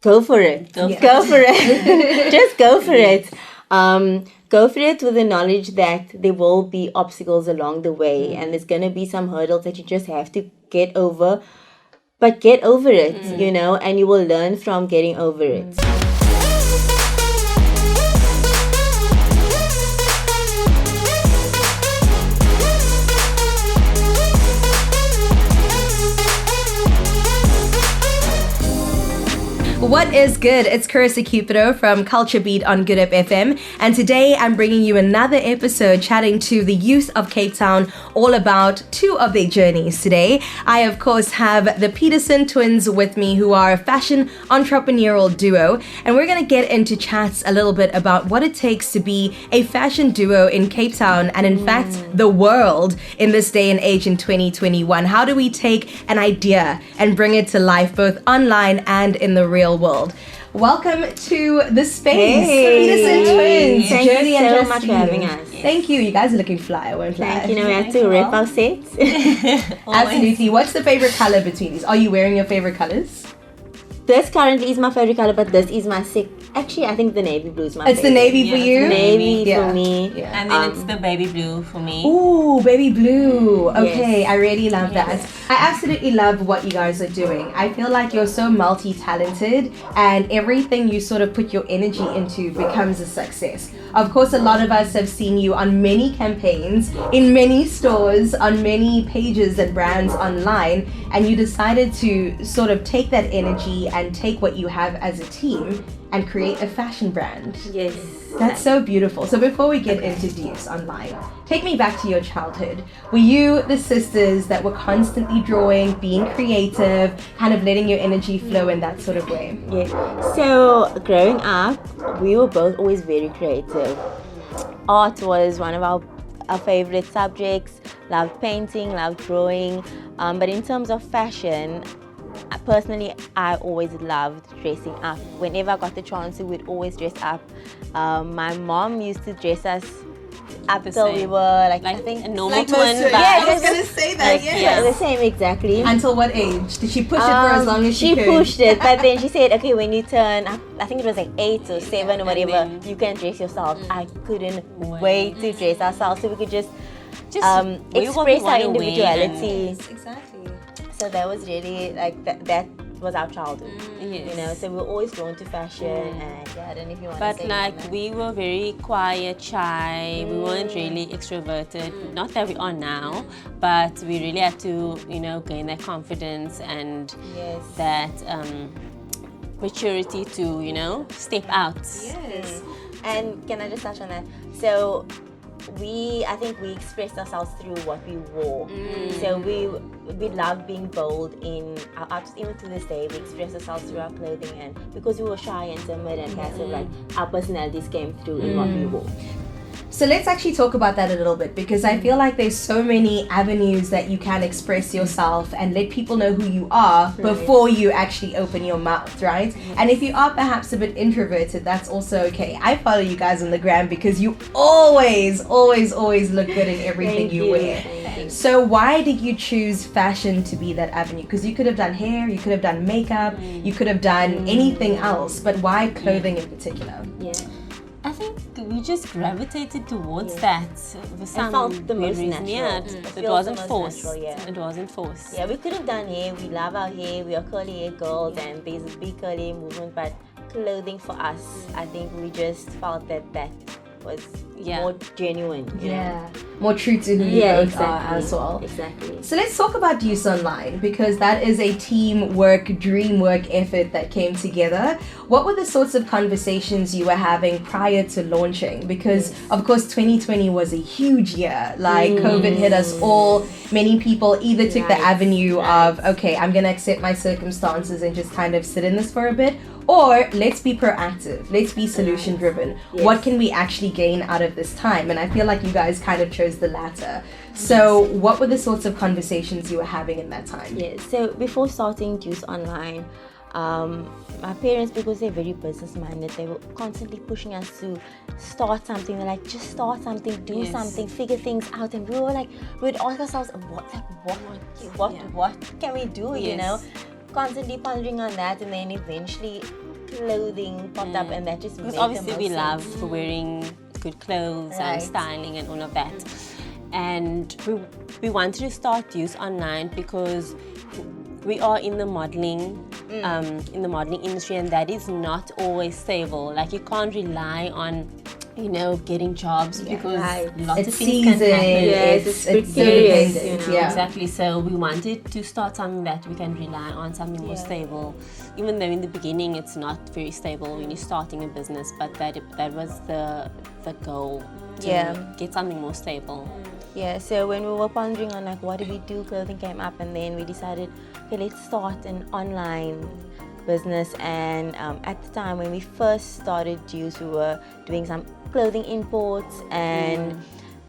go for it. Go for it. Just go for it. Go for it with the knowledge that there will be obstacles along the way, and there's going to be some hurdles that you just have to get over. But get over it, and you will learn from getting over it. What is good? It's Carissa Cupido from Culture Beat on Good Up FM, and today I'm bringing you another episode chatting to the youth of Cape Town all about two of their journeys today. I, of course, have the Petersen twins with me, who are a fashion entrepreneurial duo, and we're going to get into chats a little bit about what it takes to be a fashion duo in Cape Town and, in fact, the world in this day and age in 2021. How do we take an idea and bring it to life both online and in the real world? Welcome to the space, Petersen twins. Thank you so much for having us. Thank you. You guys are looking fly. I won't lie. We have to rep our sets. Absolutely. What's the favorite color between these? Are you wearing your favorite colors? This currently is my favorite color, but this is my Actually, I think the navy blue is my favorite. It's the navy for you? Navy for me. Yeah. And then it's the baby blue for me. Ooh, baby blue. Okay, yes. I really love that. I absolutely love what you guys are doing. I feel like you're so multi-talented, and everything you sort of put your energy into becomes a success. Of course, a lot of us have seen you on many campaigns, in many stores, on many pages and brands online, and you decided to sort of take that energy and take what you have as a team and create a fashion brand. Yes. That's so beautiful. So before we get into Deuce-Online, take me back to your childhood. Were you the sisters that were constantly drawing, being creative, kind of letting your energy flow in that sort of way? Yeah. So growing up, we were both always very creative. Art was one of our favorite subjects. Loved painting, loved drawing. But in terms of fashion, personally, I always loved dressing up. Whenever I got the chance, we would always dress up. My mom used to dress us up till we were like I think a normal twin. Yeah, I was gonna say that. Yeah, the same exactly. Until what age? Did she push it for as long as she could? She pushed it, but then she said, okay, when you turn, I think it was like 8 or 7 or whatever, you can dress yourself. I couldn't wait to dress ourselves so we could just express our individuality. Exactly. So that was really like that was our childhood. Yes. So we were always drawn to fashion, and I don't know if you want to say. But like we were very quiet, shy. We weren't really extroverted. Not that we are now, but we really had to, gain that confidence and that maturity to, step out. Yes. And can I just touch on that? So I think we expressed ourselves through what we wore. So we love being bold in our outfits. Even to this day, we express ourselves through our clothing, and because we were shy and timid and passive, like our personalities came through in what we wore. So let's actually talk about that a little bit, because I feel like there's so many avenues that you can express yourself and let people know who you are before you actually open your mouth, right? And if you are perhaps a bit introverted, that's also okay. I follow you guys on the gram because you always look good in everything you wear. So why did you choose fashion to be that avenue? Because you could have done hair, you could have done makeup, you could have done anything else, but why clothing in particular? Yeah. I think we just gravitated towards that for some felt the most reason. natural. Yeah, it wasn't forced. It wasn't forced. Yeah, we could have done hair. We love our hair. We are curly hair girls, and there's a big curly hair movement. But clothing for us, I think we just felt that was more genuine. You know? More true to who you both are as well. Exactly. So let's talk about Deuce-Online, because that is a teamwork, dream work effort that came together. What were the sorts of conversations you were having prior to launching? Because of course 2020 was a huge year. Like COVID hit us all. Many people either took the avenue of, okay, I'm gonna accept my circumstances and just kind of sit in this for a bit, or let's be proactive, let's be solution driven. What can we actually gain out of this time? And I feel like you guys kind of chose the latter. So what were the sorts of conversations you were having in that time? So before starting Deuce-Online, my parents, because they're very business minded, they were constantly pushing us to start something. They're like, just start something, do something, figure things out. And we were like, we'd ask ourselves, what can we do, you know? Constantly pondering on that, and then eventually clothing popped up, and that just Because made the obviously we most love sense. wearing good clothes and Right. styling and all of that. And we wanted to start Deuce-Online because we are in the modeling industry, and that is not always stable. Like, you can't rely on getting jobs because right. lots It's of things can season, happen. Yes, it's precarious, dependent, you know. yeah. Exactly. So we wanted to start something that we can rely on, something more Yeah. stable. Even though in the beginning it's not very stable when you're starting a business, but that was the goal, to Yeah. get something more stable. Yeah, so when we were pondering on like what do we do, clothing came up, and then we decided, okay, let's start an online business. And at the time when we first started Deuce, we were doing some clothing imports, and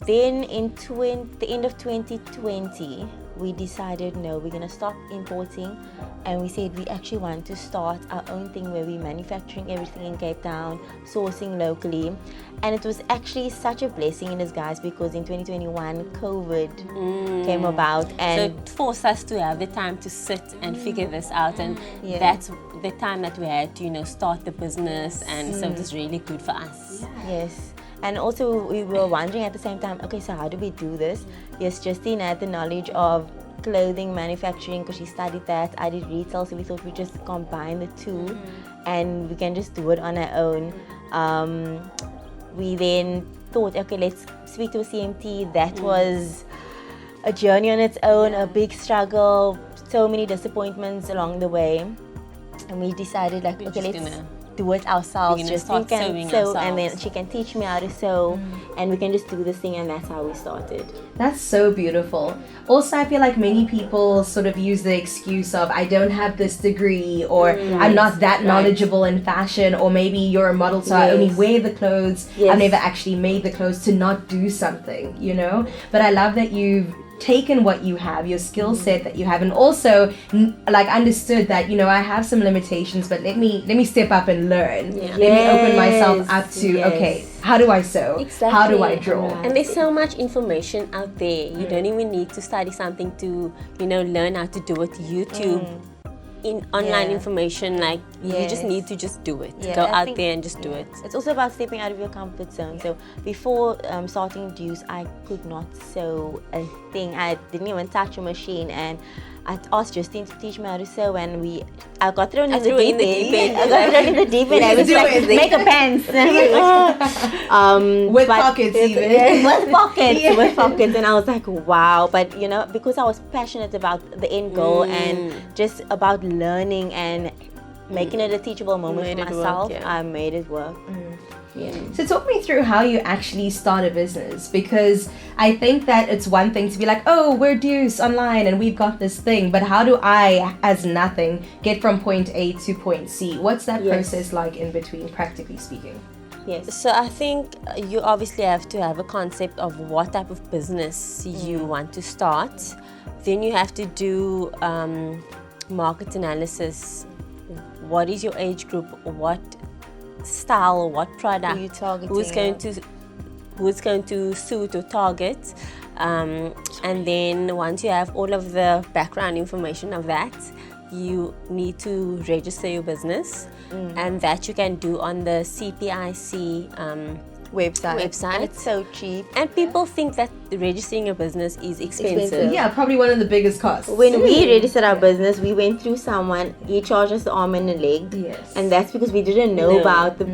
then in the end of 2020 we decided, no, we're going to stop importing, and we said we actually want to start our own thing where we're manufacturing everything in Cape Town, sourcing locally. And it was actually such a blessing in disguise, because in 2021 COVID came about, So and it forced us to have the time to sit and figure this out, and Yeah. that's the time that we had to start the business, and so it was really good for us. yes. And also we were wondering at the same time, okay, so how do we do this? Yes, Justine had the knowledge of clothing manufacturing because she studied that. I did retail, so we thought we'd just combine the two and we can just do it on our own. We then thought, okay, let's speak to a CMT. That was a journey on its own, a big struggle, so many disappointments along the way. And we decided, like, We're okay, just let's gonna- do it ourselves. we're gonna Just start can sewing sew, and then ourselves. she can teach me how to sew, and we can just do this thing, and that's how we started. That's so beautiful. Also, I feel like many people sort of use the excuse of, I don't have this degree, or I'm not that knowledgeable in fashion, or maybe you're a model, so I only Yes. wear the clothes. Yes. I've never actually made the clothes, to not do something, But I love that you've taken what you have, your skill set that you have, and also like understood that I have some limitations, but let me step up and learn. Yeah. Let me open myself Yes, up to yes. okay, how do I sew? How do I Exactly. draw? Right. And there's so much information out there. You don't even need to study something to, learn how to do it. YouTube, in online Yeah. information, like you just Yes. need to just do it. Yeah, Go I out think- there and just do it. It's also about stepping out of your comfort zone. So before starting Deuce, I could not sew a thing. I didn't even touch a machine, and I asked Justine to teach me how to sew, and I got thrown in the threw in deep the deep end. end. I got thrown in the deep end. I was Do like, it. make a pants. And I'm like, oh. With But pockets it's- even. yeah, with pockets, Yeah. with pockets. And I was like, wow. But because I was passionate about the end goal and just about learning and making it a teachable moment Made for it work, myself, yeah. I made it work. Yeah. So talk me through how you actually start a business, because I think that it's one thing to be like, oh, we're Deuce-Online and we've got this thing, but how do I, as nothing, get from point A to point C? What's that Yes. process like in between, practically speaking? Yes. So I think you obviously have to have a concept of what type of business you want to start. Then you have to do market analysis. What is your age group? What style? What product? Who you targeting, Who's going to suit or target? And then once you have all of the background information of that, you need to register your business, and that you can do on the CPIC website. And it's so cheap. And people think that registering a business is expensive. Expensive. Yeah, probably one of the biggest costs. When we registered our business, we went through someone. He charged us the arm and a leg, Yes. and that's because we didn't know No. about the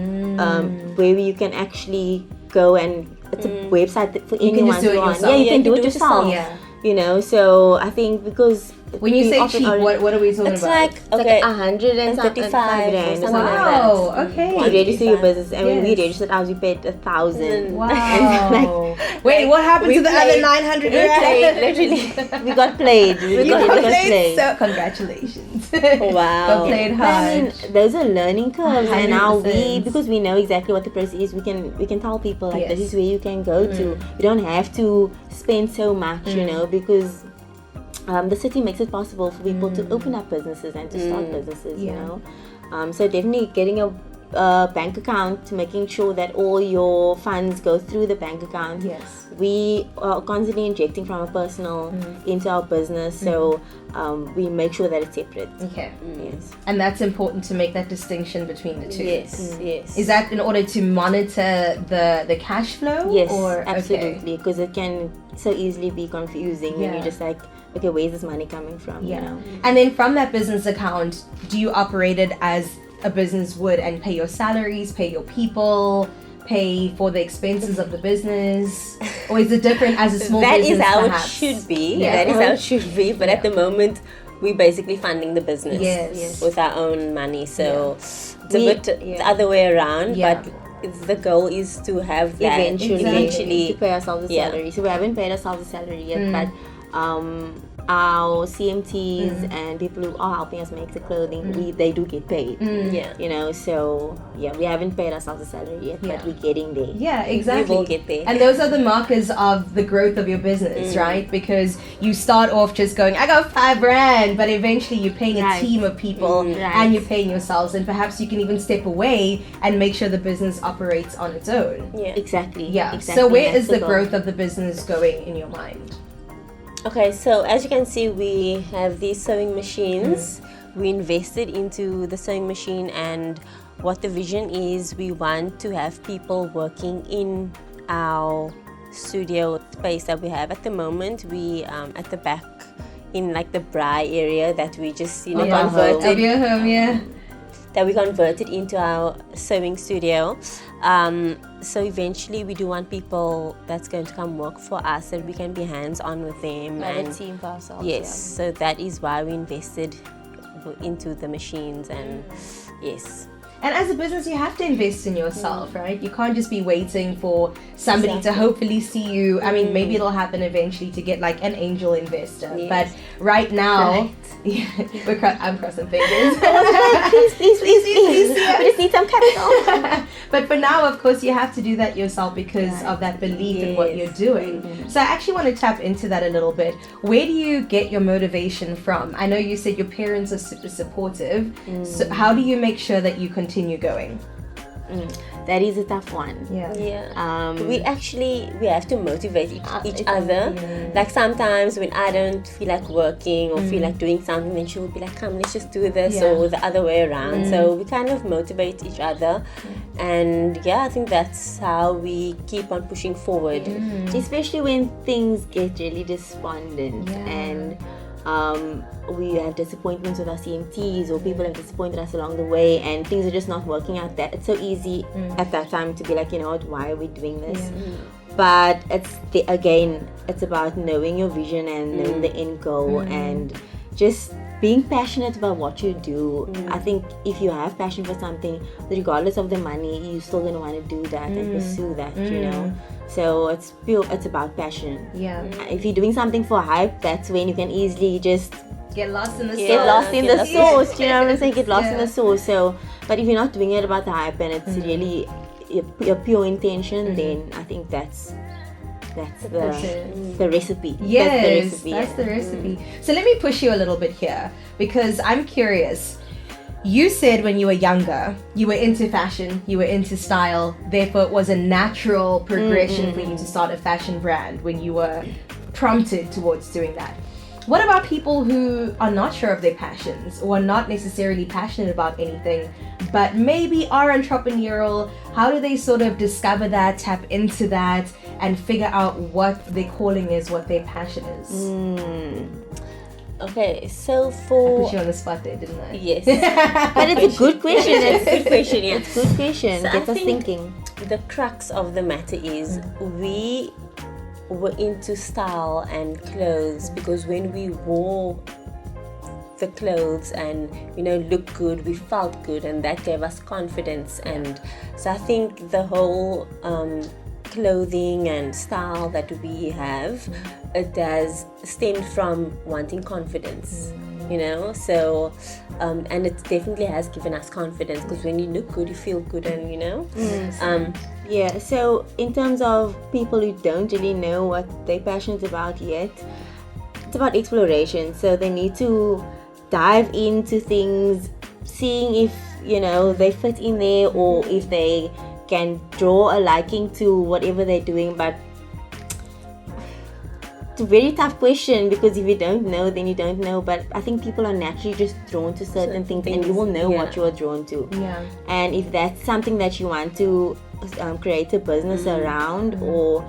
where you can actually go, and it's a website that for can anyone just do it to run. yourself. Yeah, you Yeah, can you do can it do it yourself. Yeah. So I think because When you we say often cheap, already- what are we talking It's about? like, it's okay, like 135 or rand or something something like like that. Wow, okay. To register your business, and when we Yes. registered ours, we paid 1,000. Wow. Wait, what happened to the other 900 rand? Literally, we got played. We You got got played. played, so congratulations. Wow. Got played But I mean, hard. those are learning curves, and now 100%. because we know exactly what the process is, we can tell people like this Yes. is where you can go to. You don't have to spend so much, because the city makes it possible for people to open up businesses and to start businesses. Yeah. So definitely getting a bank account, making sure that all your funds go through the bank account. Yes. We are constantly injecting from our personal into our business, so we make sure that it's separate. Okay. Yes. And that's important to make that distinction between the two. Yes, yes. Is that in order to monitor the cash flow? Yes, Or, absolutely, because it can so easily be confusing when Yeah. you're just like, okay, where's this money coming from? Yeah. You know? And then from that business account, do you operate it as a business would and pay your salaries, pay your people, pay for the expenses of the business? Or is it different as a small That business? is how perhaps? it should be. Yeah. That is how it should be. But at the moment, we're basically funding the business Yes. with our own money. So it's a We- bit the other way around. Yeah. But the goal is to have that Eventually, to pay ourselves a Yeah. salary. So we haven't paid ourselves a salary yet, but our CMTs and people who are helping us make the clothing, they do get paid. Yeah. You know, so yeah, we haven't paid ourselves a salary yet, Yeah. but we're getting there. Yeah, exactly. We will get there. And those are the markers of the growth of your business, right? Because you start off just going, I got $5,000, but eventually you're paying a Right. team of people Right. and you're paying yourselves, and perhaps you can even step away and make sure the business operates on its own. Yeah. Exactly. Yeah. Exactly. So where That's is the goal. growth of the business going in your mind? Okay, so as you can see, we have these sewing machines. We invested into the sewing machine, and what the vision is, we want to have people working in our studio space that we have at the moment. We at the back in like the bra area that we just converted Of your home, yeah. that we converted into our sewing studio. So eventually we do want people that's going to come work for us, that we can be hands-on with them. Have And a team for ourselves. yes, so that is why we invested into the machines, and yes. And as a business, you have to invest in yourself, right? You can't just be waiting for somebody to hopefully see you. I mean, maybe it'll happen eventually to get like an angel investor. Yes. But right now, I'm crossing fingers. please. We just need some capital. But for now, of course, you have to do that yourself because of that belief in what you're doing. So I actually want to tap into that a little bit. Where do you get your motivation from? I know you said your parents are super supportive. So how do you make sure that you continue going? That is a tough one. Yeah. We have to motivate each it's- other. Like sometimes when I don't feel like working or feel like doing something, then she will be like, come, let's just do this, Yeah. or the other way around. So we kind of motivate each other. And yeah, I think that's how we keep on pushing forward. Especially when things get really despondent and we have disappointments with our CMTs, or people have disappointed us along the way and things are just not working out. That it's so easy at that time to be like, you know what, why are we doing this? But it's about knowing your vision and knowing the end goal and just being passionate about what you do. I think if you have passion for something, regardless of the money, you're still gonna want to do that and pursue that, you know. So it's about passion. Yeah. If you're doing something for hype, that's when you can easily just Get lost in the get lost in the lost. sauce. You know what I'm saying? Get lost in the sauce. So, but if you're not doing it about the hype and it's really your pure intention, then I think that's the recipe. Yes, that's the recipe. So let me push you a little bit here because I'm curious. You said when you were younger, you were into fashion, you were into style, therefore it was a natural progression for you to start a fashion brand when you were prompted towards doing that. What about people who are not sure of their passions or are not necessarily passionate about anything, but maybe are entrepreneurial? How do they sort of discover that, tap into that, and figure out what their calling is, what their passion is? Okay, so I for put you on the spot there, didn't I? yes, But it's a good question. it's a good question. Yeah. It's a good question. So I Gets us think thinking. the crux of the matter is we were into style and clothes because when we wore the clothes and looked good, we felt good, and that gave us confidence. And so I think the whole clothing and style that we have, it does stem from wanting confidence, so and it definitely has given us confidence because when you look good, you feel good, and Yeah, so in terms of people who don't really know what they're passionate about yet, it's about exploration. So they need to dive into things, seeing if they fit in there, or if they can draw a liking to whatever they're doing. But it's a very tough question, because if you don't know, then you don't know. But I think people are naturally just drawn to certain things, and you will know what you are drawn to. Yeah. And if that's something that you want to create a business around, or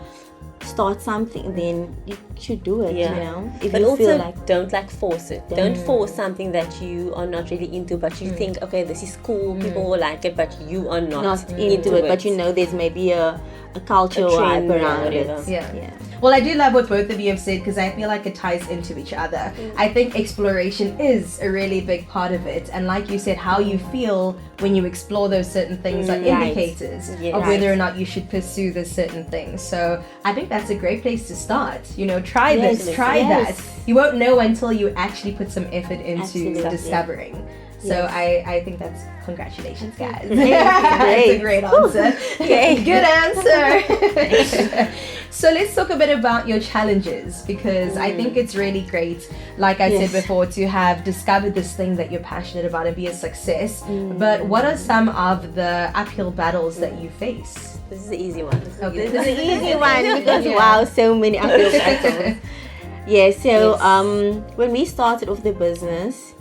start something, then you should do it. If but you also feel like, don't force it. Don't force something that you are not really into, but you think, okay, this is cool, people will like it, but you are not into it. But there's maybe a culture vibe around it. Yeah. Well, I do love what both of you have said, because I feel like it ties into each other. I think exploration is a really big part of it, and like you said, how you feel when you explore those certain things are indicators of whether or not you should pursue this certain thing. So I think that's a great place to start. Try this, try that. You won't know until you actually put some effort into discovering. So I think that's, congratulations, guys. That's a great answer. Okay, good answer. So let's talk a bit about your challenges, because I think it's really great, like I said before, to have discovered this thing that you're passionate about and be a success. But what are some of the uphill battles that you face? This is the easy one. This is an easy one, because so many uphill battles. When we started off the business,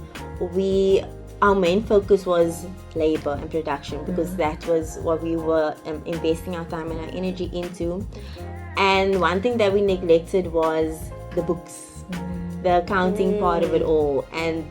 our main focus was labor and production, because that was what we were investing our time and our energy into. And one thing that we neglected was the books, the accounting part of it all. And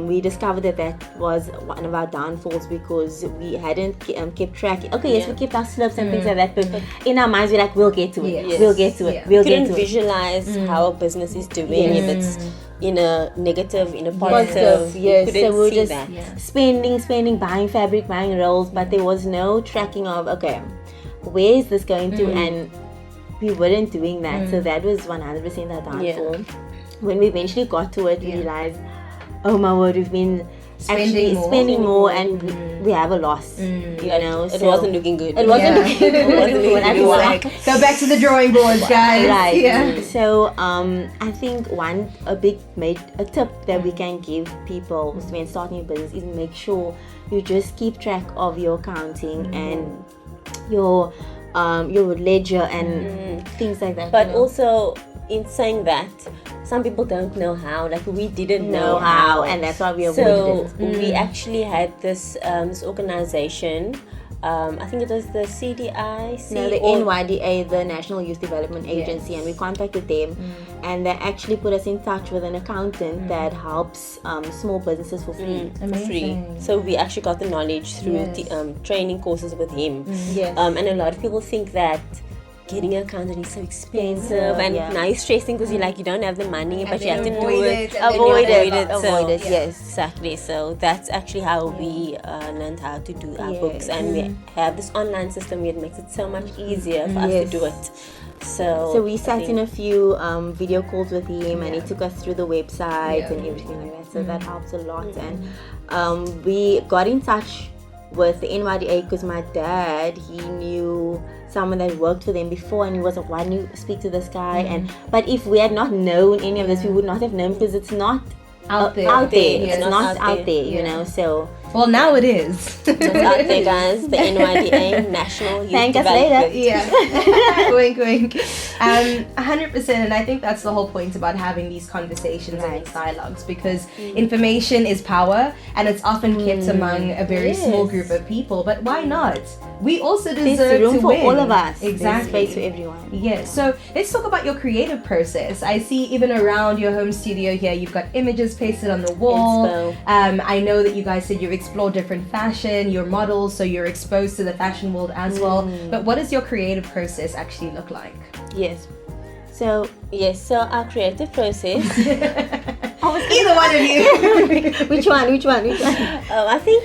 we discovered that was one of our downfalls, because we hadn't kept track. We kept our slips and things like that, but in our minds we're like, we'll get to it. We'll get to it. We'll get to it. Visualize how a business is doing, if it's in a negative, in a positive. Yes. So we were just spending, buying fabric, buying rolls, but there was no tracking of, okay, where is this going to? And we weren't doing that. So that was 100% our downfall. When we eventually got to it, we realized, oh my word, we've been spending more, and we have a loss. It wasn't looking good. It wasn't looking good. Go back to the drawing boards, guys. Right. Yeah. So I think a tip that we can give people when starting a business is make sure you just keep track of your accounting and your ledger and things like that. But also, in saying that, some people don't know how. Like, we didn't know how, and that's why we avoided it. So we actually had this organization. I think it was the CDIC. No, the NYDA, the National Youth Development Agency, and we contacted them, and they actually put us in touch with an accountant that helps small businesses for free. So we actually got the knowledge through the training courses with him. And a lot of people think that getting an accountant is so expensive, and now you're stressing because you don't have the money, but you have to do it. Avoid it. Yes, exactly. So that's actually how we learned how to do our books, and we have this online system where it makes it so much easier for us to do it. So we sat in a few video calls with him, and he took us through the website and everything like that. So that helps a lot. And we got in touch with the NYDA because my dad, he knew someone that worked for them before, and he was like, why don't you speak to this guy? But if we had not known any of this, we would not have known, because it's not out there. It's not out there, so well, now it is. It's out there, guys. The NYDA, National Youth Thank us Development. later. Yeah. Wink, wink. 100%, and I think that's the whole point about having these conversations and these dialogues, because information is power, and it's often kept among a very small group of people. But why not? We also deserve There's room to for win. all of us. Exactly. There's space for everyone. Yes. So let's talk about your creative process. I see even around your home studio here, you've got images pasted on the wall. I know that you guys said you've explored different fashion, your models, so you're exposed to the fashion world as well. But what does your creative process actually look like? So our creative process. Either one of you. which one? I think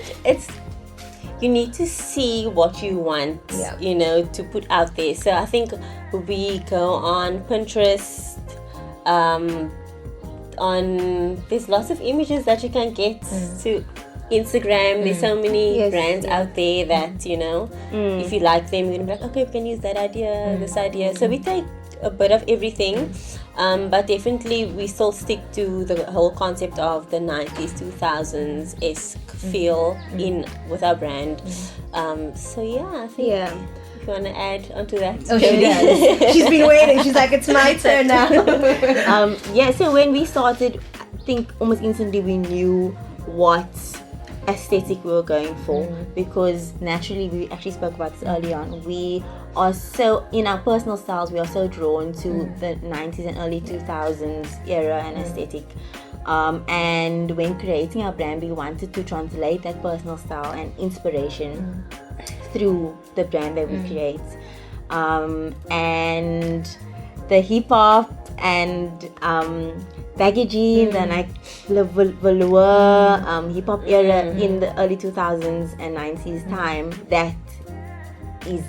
you need to see what you want, to put out there. So I think we go on Pinterest, there's lots of images that you can get to Instagram. There's so many brands out there that, if you like them, you're going to be like, okay, we can use that idea, this idea. So we take a bit of everything. But definitely we still stick to the whole concept of the 90s, 2000s-esque feel in with our brand. So yeah, I think if you want to add onto that. Oh, she does. She's been waiting. She's like, it's my turn now. So when we started, I think almost instantly we knew what aesthetic we were going for, because naturally, we actually spoke about this early on, we are so, in our personal styles, we are so drawn to the 90s and early 2000s era and aesthetic. And when creating our brand, we wanted to translate that personal style and inspiration through the brand that we create. And the hip hop and baggy jeans and like the velour hip hop era in the early 2000s and 90s time, that is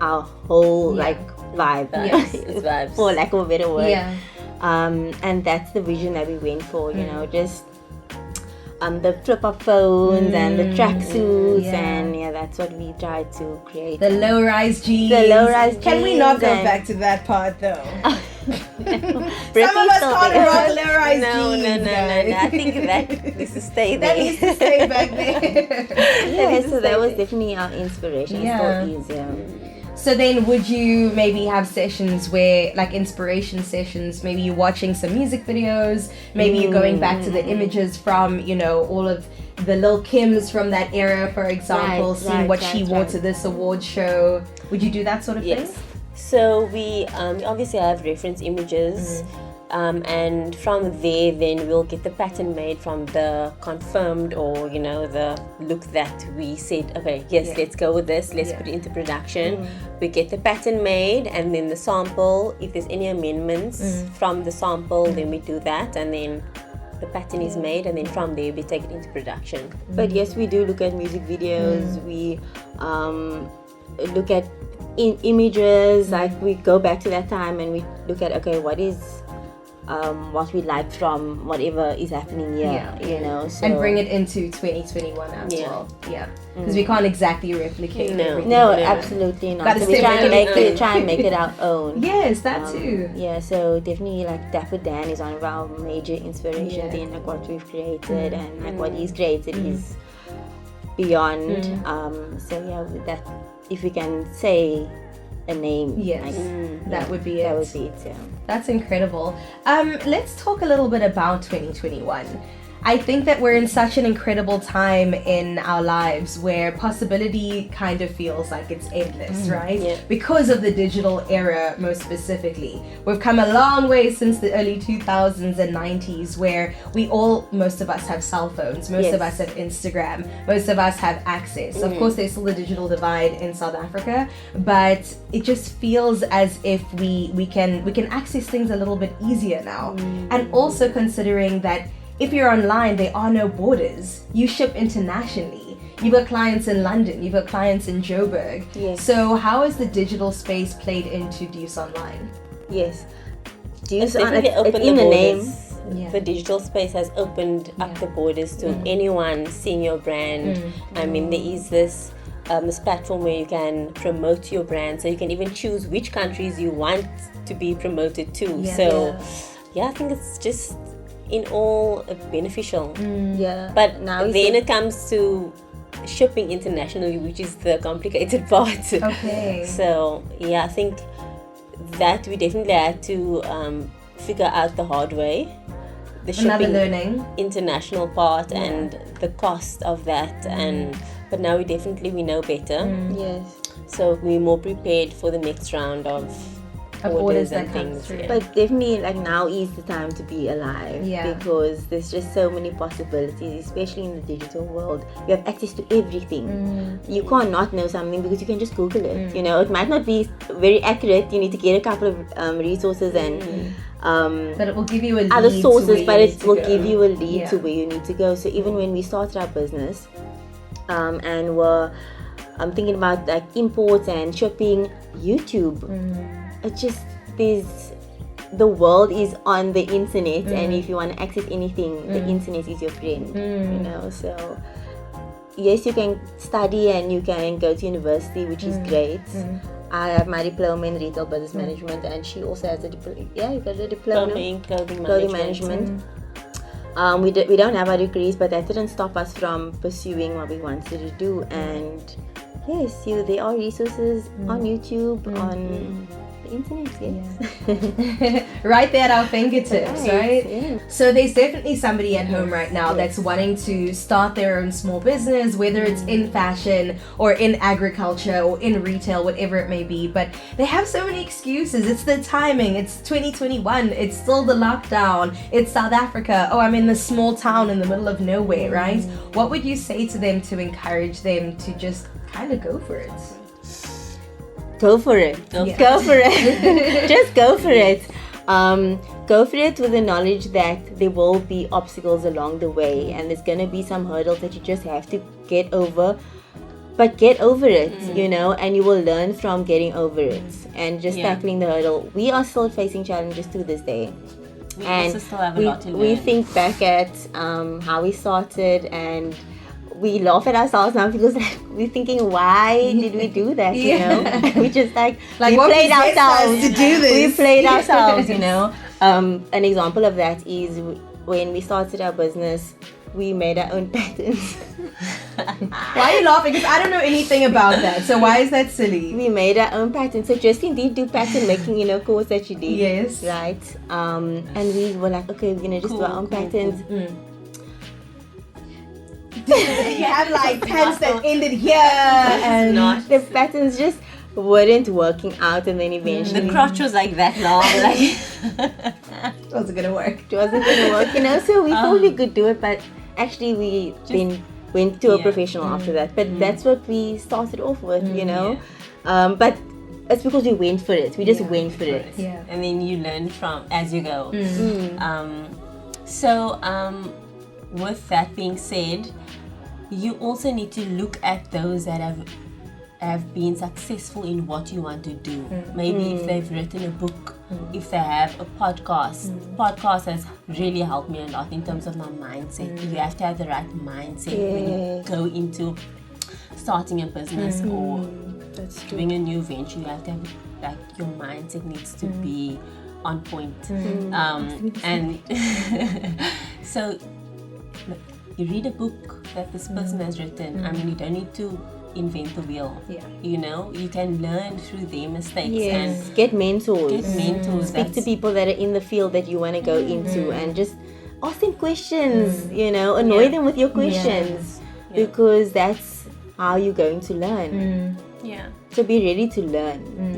our whole like vibe. It's vibes. For lack of a better word. Yeah. And that's the vision that we went for, you know, just the flip-up phones and the tracksuits, and that's what we tried to create. The low-rise jeans. The low-rise jeans. Can we not go back to that part though? Some of us can't rock low-rise jeans. No. I think that needs to stay there. That needs to stay back there. So that was definitely our inspiration. Yeah. Still is, yeah. So then would you maybe have sessions where, like inspiration sessions, maybe you're watching some music videos, maybe you're going back to the images from, you know, all of the Lil Kims from that era, for example, seeing what she wore to this award show. Would you do that sort of thing? So we obviously have reference images, and from there then we'll get the pattern made from the confirmed, or you know, the look that we said, okay, let's go with this, let's put it into production. We get the pattern made, and then the sample, if there's any amendments from the sample, then we do that, and then the pattern is made, and then from there we take it into production. But yes, we do look at music videos. We look at images, like we go back to that time and we look at, okay, what is what we like from whatever is happening here, you know, so. And bring it into 2021 as well. Because we can't exactly replicate everything. No, absolutely not. So we try and make it our own. Yes, that too. Yeah, so definitely like Dapper Dan is one of our major inspirations in like what we've created, and like what he's created is beyond. So yeah, with that, if we can say a name, that would be it. That would be it. Yeah. That's incredible. Let's talk a little bit about 2021. I think that we're in such an incredible time in our lives where possibility kind of feels like it's endless, right? Yeah. Because of the digital era, most specifically. We've come a long way since the early 2000s and 90s, where most of us have cell phones, most of us have Instagram, most of us have access. Of course, there's still a digital divide in South Africa, but it just feels as if we can access things a little bit easier now. And also considering that if you're online, there are no borders. You ship internationally. You've got clients in London. You've got clients in Joburg. Yes. So how has the digital space played into Deuce-Online? Yes. It's definitely opened the borders. Yeah. The digital space has opened up the borders to anyone seeing your brand. I mean, there is this platform where you can promote your brand, so you can even choose which countries you want to be promoted to. I think it's just in all beneficial. But now then it comes to shipping internationally, which is the complicated part. Okay. So I think that we definitely had to figure out the hard way, the shipping learning international part and the cost of that. But now we know better. Yes. So we're more prepared for the next round of orders that and come things. through. But definitely, like, now is the time to be alive, because there's just so many possibilities, especially in the digital world. You have access to everything. You can't not know something because you can just Google it. You know, it might not be very accurate. You need to get a couple of resources and but it will give you a lead other sources, but it will go. give you a lead to where you need to go. So even when we started our business, and were thinking about like imports and shipping, YouTube. It just, the world is on the internet, and if you want to access anything, the internet is your friend. You know, so yes, you can study and you can go to university, which is great, I have my diploma in retail business management, and she also has a diploma. Yeah, you got a diploma in clothing management. We don't have our degrees, but that didn't stop us from pursuing what we wanted to do. And yes, there are resources on YouTube, on the internet. Yes, right there at our fingertips, right? Yeah. So there's definitely somebody at home right now that's wanting to start their own small business, whether it's in fashion or in agriculture or in retail, whatever it may be. But they have so many excuses. It's the timing. It's 2021. It's still the lockdown. It's South Africa. Oh, I'm in this small town in the middle of nowhere, right? What would you say to them to encourage them to just kind of go for it? Go for it. Go for it. Just go for it. Go for it with the knowledge that there will be obstacles along the way, and there's going to be some hurdles that you just have to get over. But get over it, and you will learn from getting over it and just tackling the hurdle. We are still facing challenges to this day. We also still have a lot to learn. We think back at how we started, and we laugh at ourselves now because we're thinking, why did we do that? We just we played ourselves to do this. We played ourselves. An example of that is when we started our business, we made our own patterns. Why are you laughing? Because I don't know anything about that. So why is that silly? We made our own patterns. So Justine did do pattern making, course that she did. Yes. Right. And we were like, okay, we're gonna just do our own patterns. You have pants that ended here, and the patterns just weren't working out, and then eventually the crotch was like that long. It wasn't gonna work. It wasn't gonna work, So we thought we could do it, but actually we then went to a professional after that. But that's what we started off with, But it's because we went for it. We just went for it. Yeah. And then you learn from as you go. With that being said, you also need to look at those that have been successful in what you want to do. Maybe if they've written a book, if they have a podcast. Podcast has really helped me a lot in terms of my mindset. You have to have the right mindset when you go into starting a business or doing a new venture. You have to have your mindset needs to be on point. And so you read a book that this person has written. I mean, you don't need to invent the wheel. You can learn through their mistakes. Yes. Get mentors. Speak to That's people that are in the field that you want to go into, and just ask them questions. Annoy them with your questions, because that's how you're going to learn. So be ready to learn.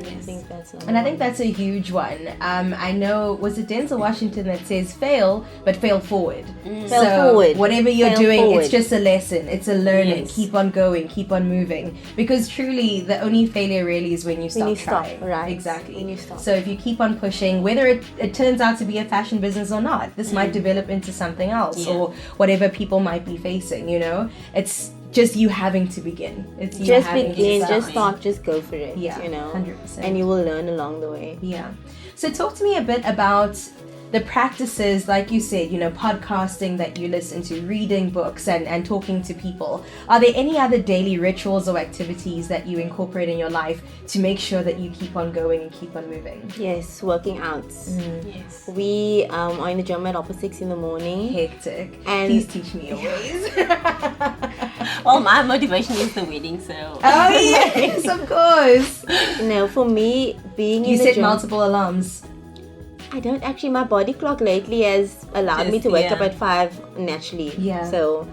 I think that's a huge one. I know, was it Denzel Washington that says fail, but fail forward. Fail forward. Whatever you're Fail doing, forward. it's just a lesson. It's a learning. Yes. Keep on going. Keep on moving. Because truly, the only failure really is when you stop trying. Right. Exactly. When you stop. So if you keep on pushing, whether it turns out to be a fashion business or not, this might develop into something else, or whatever people might be facing, It's just you having to begin. It's you Just having begin, to just start. start, just go for it. 100%. And you will learn along the way. Yeah. So talk to me a bit about the practices, like you said, podcasting that you listen to, reading books and talking to people. Are there any other daily rituals or activities that you incorporate in your life to make sure that you keep on going and keep on moving? Yes, working out. Yes. We are in the gym at 6 in the morning. Hectic. And- Please teach me your ways. Well, my motivation is the wedding, so. Oh yes, of course. For me, being You in the set gym, multiple alarms. I don't actually. My body clock lately has allowed me to wake up at 5 naturally. Yeah. So,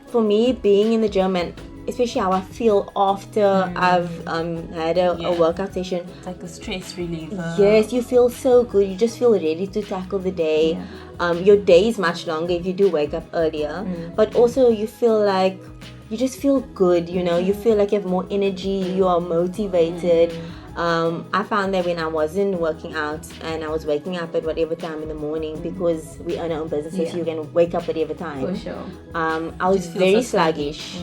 for me, being in the gym, and especially how I feel after I've had a workout session. It's like a stress reliever. Yes, you feel so good. You just feel ready to tackle the day. Your day is much longer if you do wake up earlier. But also you feel like you just feel good. You feel like you have more energy. You are motivated. I found that when I wasn't working out and I was waking up at whatever time in the morning, because we own our own businesses, you can wake up whatever time. For sure. I was Just feel very so sluggish.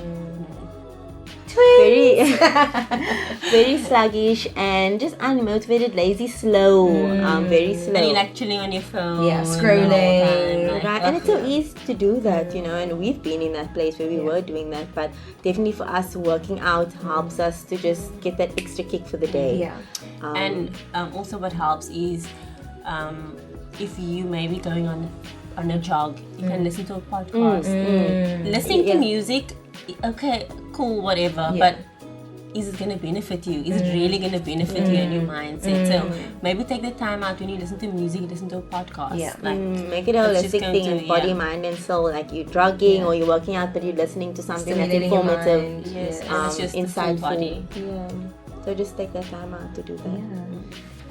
very, very sluggish and just unmotivated, lazy, slow, very slow. And you're like chilling on your phone. Yeah, scrolling. the whole time, Right, and it's so easy to do that, and we've been in that place where we were doing that, but definitely for us, working out helps us to just get that extra kick for the day. Yeah. And also what helps is if you may be going on a jog, you can listen to a podcast. Listening to music, okay, cool, whatever, but is it going to benefit you? Is it really going to benefit you and your mindset? So maybe take the time out when you listen to music, listen to a podcast. Yeah. Make it a holistic thing, body, mind, and soul. Like you're jogging or you're working out, but you're listening to something that's informative, Yes, it's just insightful. body. Yeah. So just take that time out to do that.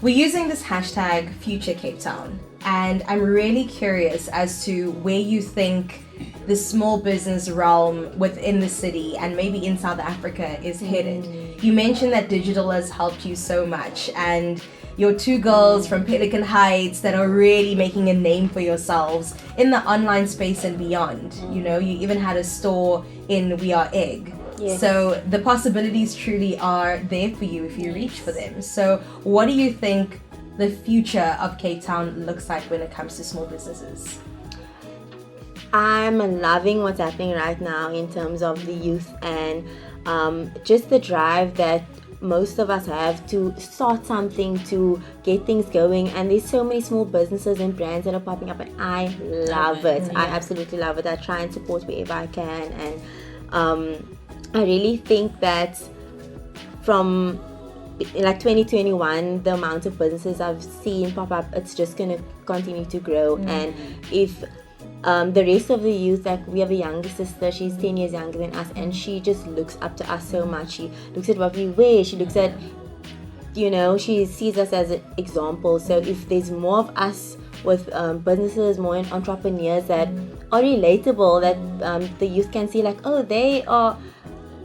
We're using this hashtag Future Cape Town, and I'm really curious as to where you think the small business realm within the city and maybe in South Africa is headed. You mentioned that digital has helped you so much, and your two girls from Pelican Heights that are really making a name for yourselves in the online space and beyond. You even had a store in We Are Egg. Yes. So the possibilities truly are there for you if you reach for them. So what do you think the future of Cape Town looks like when it comes to small businesses? I'm loving what's happening right now in terms of the youth and just the drive that most of us have to start something, to get things going, and there's so many small businesses and brands that are popping up, and I love it. I absolutely love it. I try and support wherever I can, and I really think that from like 2021, the amount of businesses I've seen pop up, it's just going to continue to grow. And if the rest of the youth, like we have a younger sister, she's 10 years younger than us, and she just looks up to us so much. She looks at what we wear, she looks at, she sees us as an example. So if there's more of us with businesses, more entrepreneurs that are relatable, that the youth can see like, oh, they are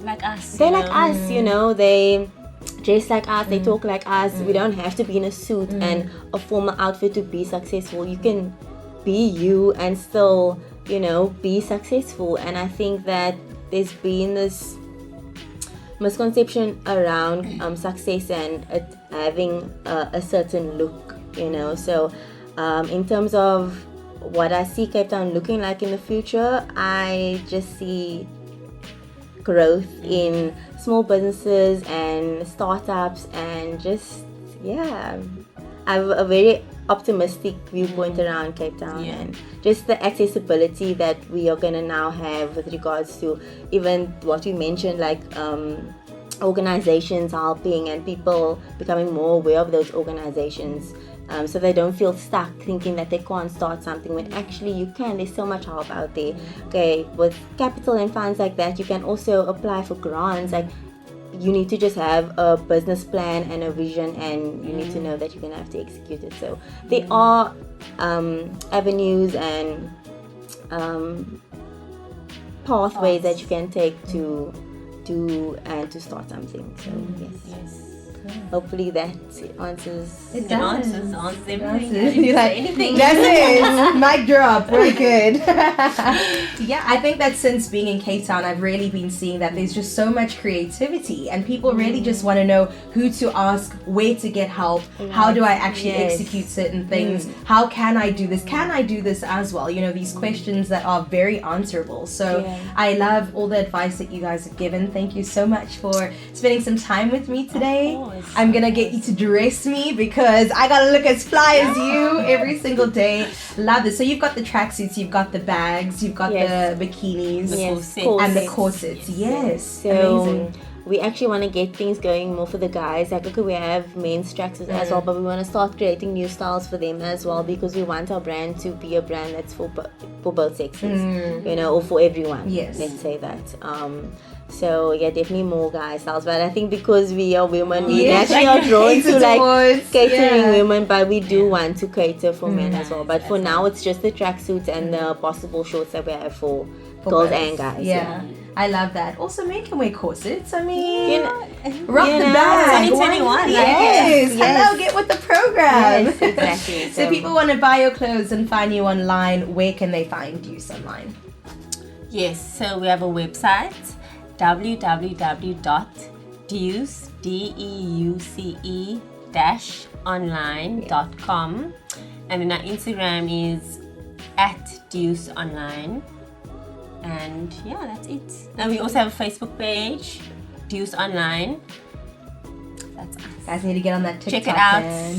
like us. They're like us, they dress like us, they talk like us. We don't have to be in a suit and a formal outfit to be successful. You can be you and still, be successful. And I think that there's been this misconception around success and it having a certain look, So in terms of what I see Cape Town looking like in the future, I just see growth in small businesses and startups, and just I have a very optimistic viewpoint around Cape Town, and just the accessibility that we are going to now have with regards to even what you mentioned, like organizations helping and people becoming more aware of those organizations. So they don't feel stuck thinking that they can't start something when actually you can. There's so much help out there. Okay, with capital and funds like that, you can also apply for grants. Like, you need to just have a business plan and a vision, and you need to know that you're going to have to execute it. So there are avenues and pathways that you can take to do and to start something. So yes. Hopefully that answers. It answers everything. You're like, anything. That's it. Mic drop. Very good. Yeah, I think that since being in Cape Town, I've really been seeing that there's just so much creativity, and people really just want to know who to ask, where to get help, how do I actually execute certain things, how can I do this? Can I do this as well? These questions that are very answerable. So I love all the advice that you guys have given. Thank you so much for spending some time with me today. I'm gonna get you to dress me because I gotta look as fly as you every single day. Love this. So you've got the tracksuits, you've got the bags, you've got the bikinis, and the corsets. Yes. So amazing. We actually want to get things going more for the guys. Like, okay, we have men's tracksuits as well, but we want to start creating new styles for them as well, because we want our brand to be a brand that's for both sexes, or for everyone. Yes. Let's say that. So definitely more guy styles, but I think because we are women, we naturally are drawn to like catering women, but we do want to cater for men as well. But for now, it's just the tracksuits and the possible shorts that we have for girls and guys. Yeah. I love that. Also, men can wear corsets. I mean, rock the bag. 2021. Yes. Hello, get with the program. Yes, exactly. So people want to buy your clothes and find you online. Where can they find you online? Yes, so we have a website, www.deuce-online.com, and then our Instagram is @Deuce-Online, and yeah, that's it. And we also have a Facebook page, Deuce-Online. That's us. You guys need to get on that TikTok. Check it out. Man.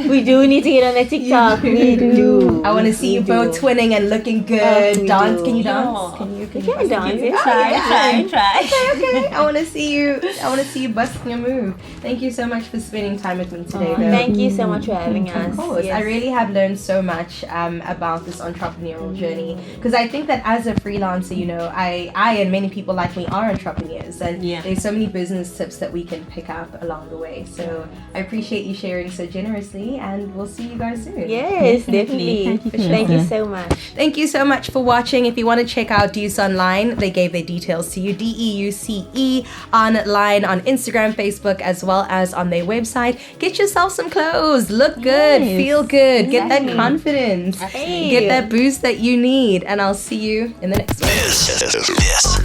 We do need to get on the TikTok. We do. I want to see you both twinning and looking good. We dance? do. Can you dance? Sure. Can you can bust dance, a move? yeah. Try. Okay. I want to see you. I want to see you busting a move. Thank you so much for spending time with me today. though. Thank you so much for having us. Of course, Yes. I really have learned so much about this entrepreneurial journey, because I think that as a freelancer, you know, I and many people like me are entrepreneurs, and Yeah. there's so many business tips that we can pick up along the way. So I appreciate you sharing so generously, and we'll see you guys soon. Yes, definitely. Thank you so much. Thank you so much for watching. If you want to check out Deuce-Online, they gave their details to you. DEUCE online on Instagram, Facebook, as well as on their website. Get yourself some clothes. Look good. Yes. Feel good. Get that Exactly. confidence. Hey. Get that boost that you need. And I'll see you in the next one.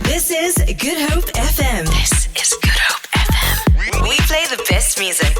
This is Good Hope FM. This is Good Hope FM. We play the best music.